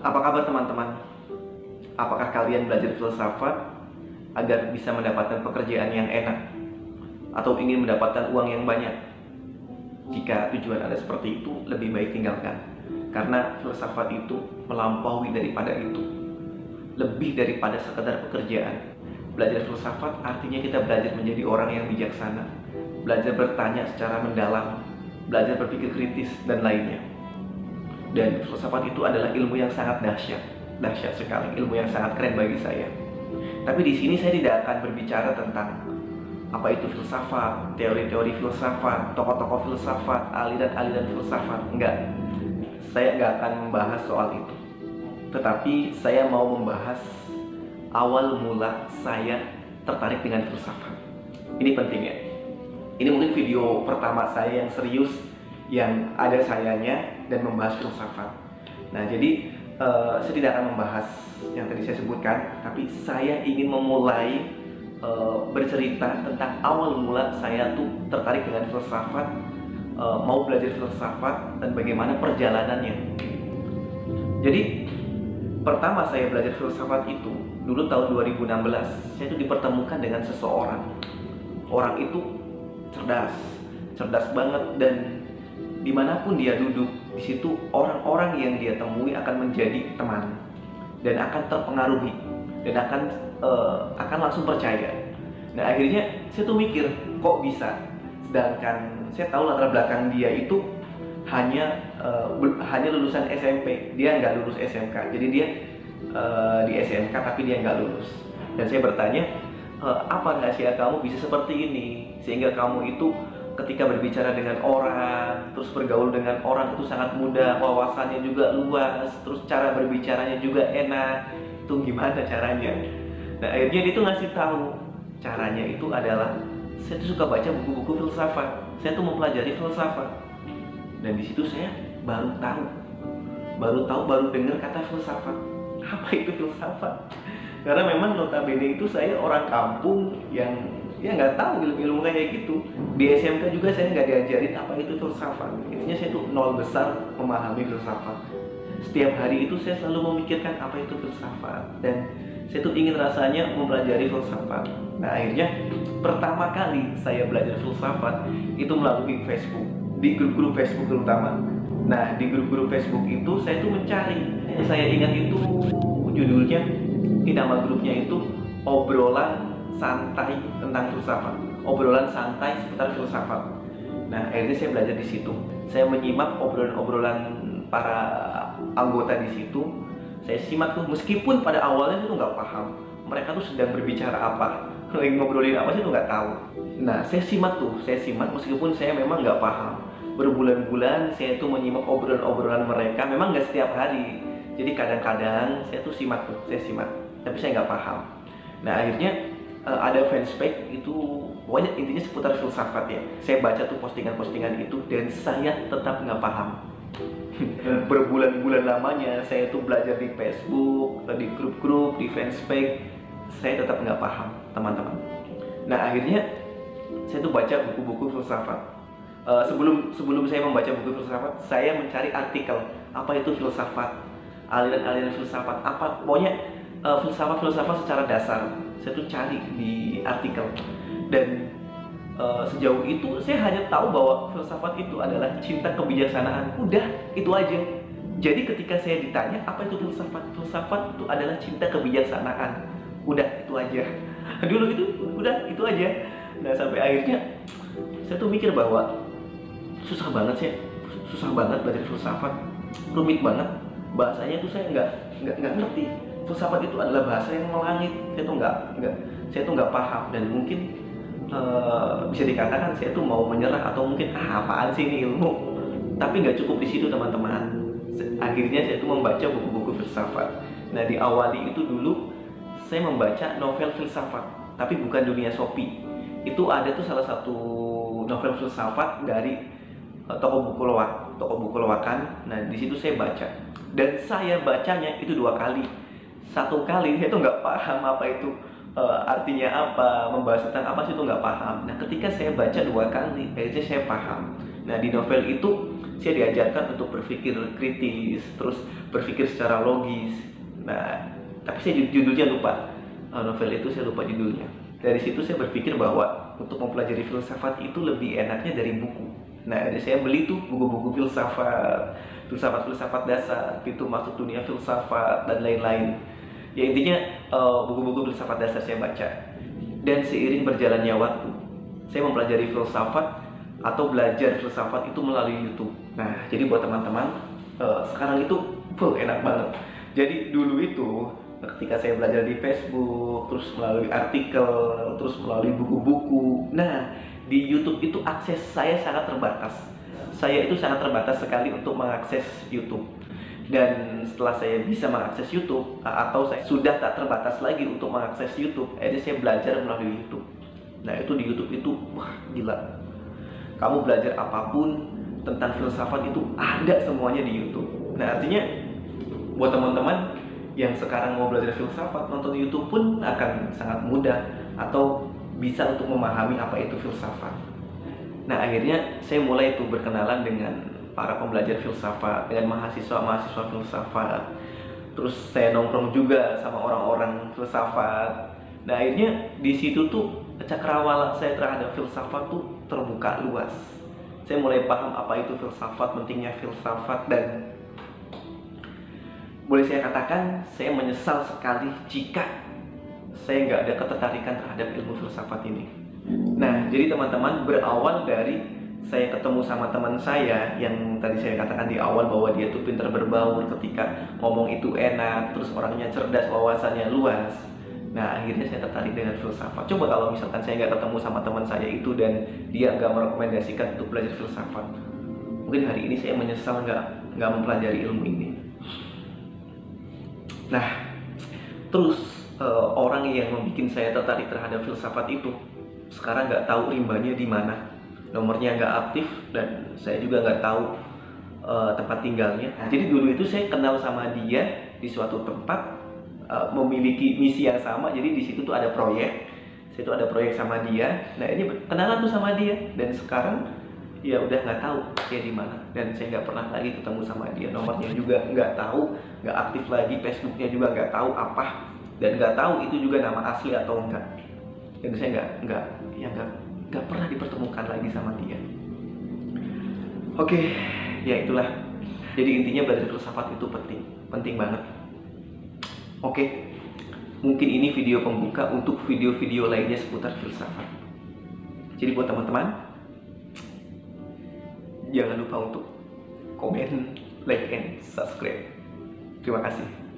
Apa kabar teman-teman? Apakah kalian belajar filsafat agar bisa mendapatkan pekerjaan yang enak atau ingin mendapatkan uang yang banyak? Jika tujuan Anda seperti itu, lebih baik tinggalkan. Karena filsafat itu melampaui daripada itu. Lebih daripada sekedar pekerjaan. Belajar filsafat artinya kita belajar menjadi orang yang bijaksana, belajar bertanya secara mendalam, belajar berpikir kritis, dan lainnya. Dan filsafat itu adalah ilmu yang sangat dahsyat sekali, ilmu yang sangat keren bagi saya. Tapi di sini saya tidak akan berbicara tentang apa itu filsafat, teori-teori filsafat, tokoh-tokoh filsafat, aliran-aliran filsafat. Enggak, saya enggak akan membahas soal itu. Tetapi saya mau membahas awal mula saya tertarik dengan filsafat. Ini penting ya. Ini mungkin video pertama saya yang serius, yang ada sayanya dan membahas filsafat. Nah, jadi saya tidak akan membahas yang tadi saya sebutkan, tapi saya ingin memulai bercerita tentang awal mula saya tuh tertarik dengan filsafat, mau belajar filsafat dan bagaimana perjalanannya. Jadi pertama saya belajar filsafat itu dulu tahun 2016. Saya itu dipertemukan dengan seseorang. Orang itu cerdas banget, dan dimanapun dia duduk, di situ orang-orang yang dia temui akan menjadi teman dan akan terpengaruhi dan akan langsung percaya. Nah, akhirnya saya tuh mikir, kok bisa? Sedangkan saya tahu latar belakang dia itu hanya lulusan SMP, dia nggak lulus SMK. Jadi dia di SMK tapi dia nggak lulus. Dan saya bertanya, apa rahasia kamu bisa seperti ini sehingga kamu itu ketika berbicara dengan orang, terus bergaul dengan orang itu sangat mudah, wawasannya juga luas, terus cara berbicaranya juga enak. Itu gimana caranya? Nah, akhirnya dia tuh ngasih tahu caranya itu adalah, saya tuh suka baca buku-buku filsafat. Saya tuh mempelajari filsafat. Dan di situ saya baru dengar kata filsafat. Apa itu filsafat? Karena memang notabene itu saya orang kampung yang ya nggak tahu ilmu-ilmu kayak gitu. Di SMK juga saya nggak diajarin apa itu filsafat. Intinya saya tuh nol besar memahami filsafat. Setiap hari itu saya selalu memikirkan apa itu filsafat, dan saya tuh ingin rasanya mempelajari filsafat. Nah, akhirnya pertama kali saya belajar filsafat itu melalui Facebook, di grup-grup Facebook terutama. Nah, di grup-grup Facebook itu saya tuh mencari, saya ingat itu judulnya, di nama grupnya itu obrolan santai tentang filsafat, obrolan santai seputar filsafat. Nah, akhirnya saya belajar di situ. Saya menyimak obrolan-obrolan para anggota di situ. Saya simak tuh, meskipun pada awalnya itu nggak paham mereka tuh sedang berbicara apa, lagi ngobrolin apa sih tuh nggak tahu. Nah, saya simak meskipun saya memang nggak paham. Berbulan-bulan saya tuh menyimak obrolan-obrolan mereka, memang nggak setiap hari. Jadi kadang-kadang saya tuh simak, tapi saya nggak paham. Nah, akhirnya ada fanspage itu, pokoknya intinya seputar filsafat ya. Saya baca tuh postingan-postingan itu dan saya tetap nggak paham. Berbulan-bulan lamanya saya tuh belajar di Facebook, di grup-grup, di fanspage, saya tetap nggak paham, teman-teman. Nah, akhirnya saya tuh baca buku-buku filsafat. Sebelum saya membaca buku filsafat, saya mencari artikel apa itu filsafat, aliran-aliran filsafat, apa pokoknya filsafat secara dasar. Saya tuh cari di artikel, dan sejauh itu saya hanya tahu bahwa filsafat itu adalah cinta kebijaksanaan. Udah, itu aja. Jadi ketika saya ditanya apa itu filsafat, filsafat itu adalah cinta kebijaksanaan. Udah, itu aja. Dulu itu udah itu aja. Nah, sampai akhirnya saya tuh mikir bahwa susah banget belajar filsafat, rumit banget. Bahasanya tuh saya nggak ngerti. Filsafat itu adalah bahasa yang melangit. Saya tuh nggak paham, dan mungkin bisa dikatakan saya tuh mau menyerah atau mungkin apaan sih ini ilmu. Tapi nggak cukup di situ, teman-teman. Akhirnya saya tuh membaca buku-buku filsafat. Nah, diawali itu dulu saya membaca novel filsafat, tapi bukan Dunia Sopi. Itu ada tuh salah satu novel filsafat dari toko buku loakan. Nah, di situ saya baca, dan saya bacanya itu 2 kali. Satu kali saya tuh nggak paham apa itu artinya apa, membahas tentang apa sih itu nggak paham. Nah ketika saya baca 2 kali, akhirnya saya paham. Nah di novel itu saya diajarkan untuk berpikir kritis, terus berpikir secara logis. Nah tapi saya judulnya lupa, novel itu saya lupa judulnya. Dari situ saya berpikir bahwa untuk mempelajari filsafat itu lebih enaknya dari buku. Nah jadi saya beli tuh buku-buku filsafat, filsafat dasar, pintu masuk dunia filsafat dan lain-lain. Ya intinya buku-buku filsafat dasar saya baca. Dan seiring berjalannya waktu, saya mempelajari filsafat atau belajar filsafat itu melalui YouTube. Nah jadi buat teman-teman, sekarang itu enak banget. Jadi dulu itu ketika saya belajar di Facebook, terus melalui artikel, terus melalui buku-buku. Nah di YouTube itu akses saya sangat terbatas. Saya itu sangat terbatas sekali untuk mengakses YouTube. Dan setelah saya bisa mengakses YouTube, atau saya sudah tak terbatas lagi untuk mengakses YouTube, akhirnya saya belajar melalui YouTube. Nah itu di YouTube itu, wah gila. Kamu belajar apapun tentang filsafat itu ada semuanya di YouTube. Nah artinya buat teman-teman yang sekarang mau belajar filsafat, nonton YouTube pun akan sangat mudah atau bisa untuk memahami apa itu filsafat. Nah akhirnya saya mulai itu berkenalan dengan para pembelajar filsafat, dengan mahasiswa-mahasiswa filsafat. Terus saya nongkrong juga sama orang-orang filsafat. Nah akhirnya di situ tuh cakrawala saya terhadap filsafat tuh terbuka luas. Saya mulai paham apa itu filsafat, pentingnya filsafat, dan boleh saya katakan saya menyesal sekali jika saya nggak ada ketertarikan terhadap ilmu filsafat ini. Nah jadi teman-teman, berawal dari saya ketemu sama teman saya yang tadi saya katakan di awal bahwa dia tuh pintar berbaur, ketika ngomong itu enak, terus orangnya cerdas, wawasannya luas. Nah akhirnya saya tertarik dengan filsafat. Coba kalau misalkan saya nggak ketemu sama teman saya itu dan dia nggak merekomendasikan untuk belajar filsafat, mungkin hari ini saya menyesal nggak mempelajari ilmu ini. Nah terus orang yang membuat saya tertarik terhadap filsafat itu sekarang nggak tahu rimbanya di mana. Nomornya nggak aktif dan saya juga nggak tahu tempat tinggalnya. Jadi dulu itu saya kenal sama dia di suatu tempat, memiliki misi yang sama. Jadi di situ tuh ada proyek, saya tuh ada proyek sama dia. Nah ini kenalan tuh sama dia, dan sekarang ya udah nggak tahu dia di mana, dan saya nggak pernah lagi ketemu sama dia. Nomornya juga nggak tahu, nggak aktif lagi, Facebooknya juga nggak tahu apa, dan nggak tahu itu juga nama asli atau enggak. Dan saya nggak pernah dipertemukan lagi sama dia. Oke, ya itulah. Jadi intinya belajar filsafat itu penting banget. Oke, mungkin ini video pembuka untuk video-video lainnya seputar filsafat. Jadi buat teman-teman, jangan lupa untuk komen, like, and subscribe. Terima kasih.